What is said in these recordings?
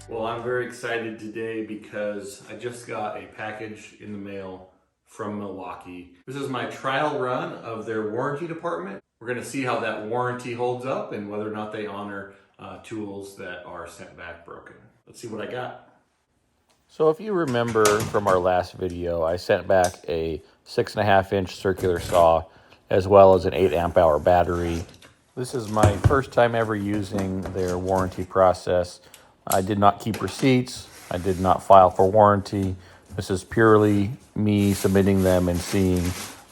Well, I'm very excited today because I just got a package in the mail from Milwaukee. This is my trial run of their warranty department. We're going to see how that warranty holds up and whether or not they honor tools that are sent back broken. Let's see what I got. So if you remember from our last video, I sent back a 6.5-inch circular saw as well as an 8 amp hour battery. This is my first time ever using their warranty process. I did not keep receipts. I did not file for warranty. This is purely me submitting them and seeing,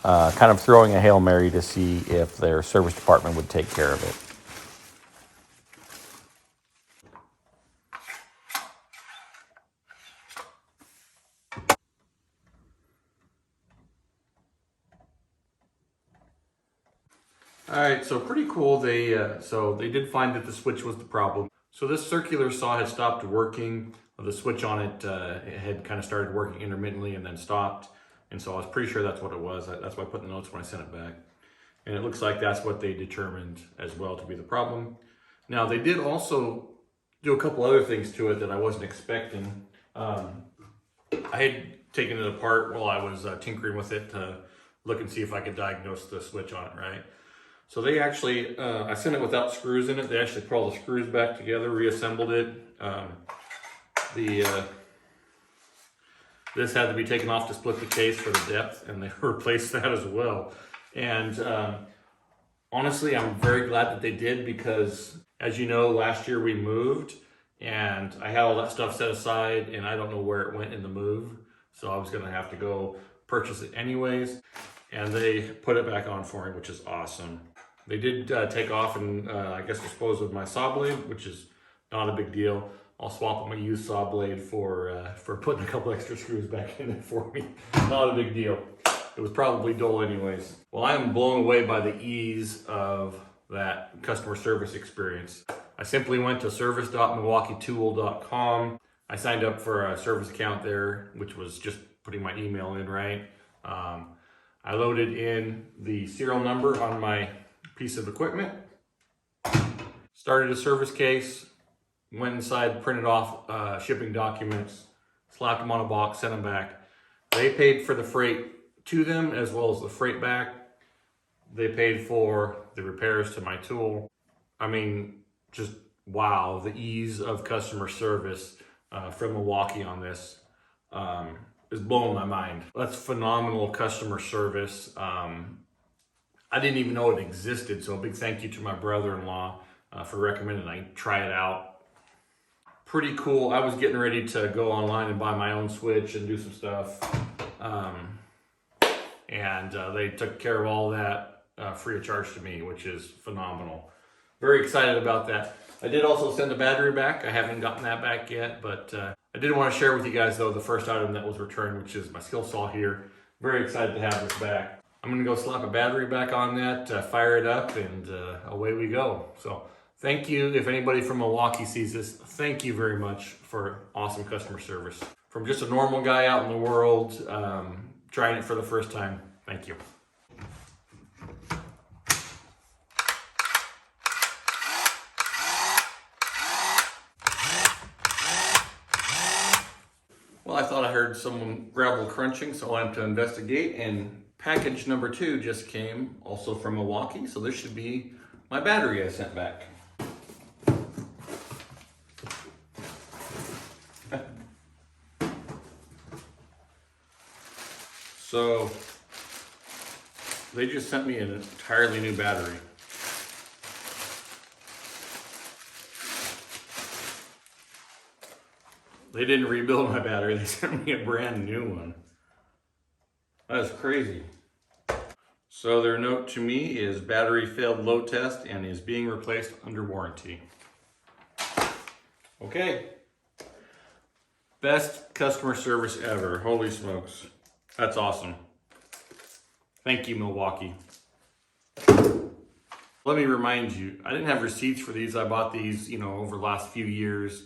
kind of throwing a Hail Mary to see if their service department would take care of it. All right, so pretty cool. They did find that the switch was the problem. So this circular saw had stopped working. The switch on it, it had kind of started working intermittently and then stopped. And so I was pretty sure that's what it was. That's why I put in the notes when I sent it back. And it looks like that's what they determined as well to be the problem. Now they did also do a couple other things to it that I wasn't expecting. I had taken it apart while I was tinkering with it to look and see if I could diagnose the switch on it, right? So they actually, I sent it without screws in it. They actually put all the screws back together, reassembled it. This had to be taken off to split the case for the depth, and they replaced that as well. And honestly, I'm very glad that they did because, as you know, last year we moved and I had all that stuff set aside and I don't know where it went in the move. So I was gonna have to go purchase it anyways. And they put it back on for me, which is awesome. They did take off and I guess dispose of my saw blade, which is not a big deal. I'll swap my used saw blade for putting a couple extra screws back in it for me. Not a big deal. It was probably dull anyways. Well, I am blown away by the ease of that customer service experience. I simply went to service.milwaukeetool.com. I signed up for a service account there, which was just putting my email in, right? I loaded in the serial number on my piece of equipment, started a service case, went inside, printed off shipping documents, slapped them on a box, sent them back. They paid for the freight to them as well as the freight back. They paid for the repairs to my tool. I mean, just wow, the ease of customer service from Milwaukee on this is blowing my mind. That's phenomenal customer service. I didn't even know it existed, so a big thank you to my brother-in-law for recommending I try it out. Pretty cool. I was getting ready to go online and buy my own switch and do some stuff. They took care of all that free of charge to me, which is phenomenal. Very excited about that. I did also send the battery back. I haven't gotten that back yet, but I did want to share with you guys though the first item that was returned, which is my skill saw here. Very excited to have this back. I'm gonna go slap a battery back on that, fire it up, and away we go. So thank you. If anybody from Milwaukee sees this, thank you very much for awesome customer service. From just a normal guy out in the world, trying it for the first time, thank you. Well, I thought I heard some gravel crunching, so I went to investigate, and package number 2 just came, also from Milwaukee, so this should be my battery I sent back. So, they just sent me an entirely new battery. They didn't rebuild my battery, they sent me a brand new one. That's crazy. So their note to me is battery failed load test and is being replaced under warranty. Okay. Best customer service ever. Holy smokes. That's awesome. Thank you, Milwaukee. Let me remind you, I didn't have receipts for these. I bought these, over the last few years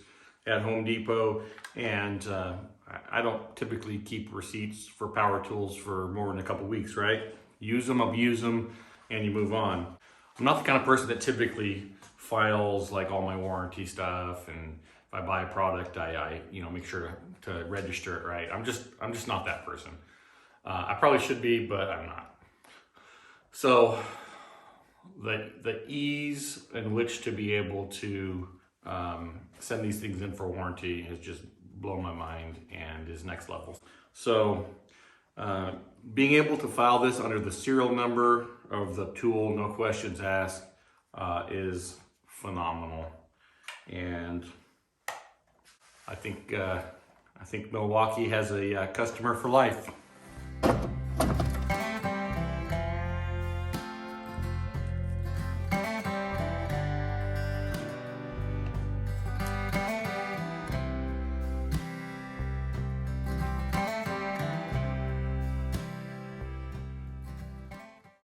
at Home Depot, and I don't typically keep receipts for power tools for more than a couple weeks, right? Use them, abuse them, and you move on. I'm not the kind of person that typically files like all my warranty stuff and if I buy a product, I make sure to register it right. I'm just not that person. I probably should be, but I'm not. So the ease in which to be able to send these things in for warranty has just blown my mind and is next level. So being able to file this under the serial number of the tool, no questions asked, is phenomenal. And I think Milwaukee has a customer for life.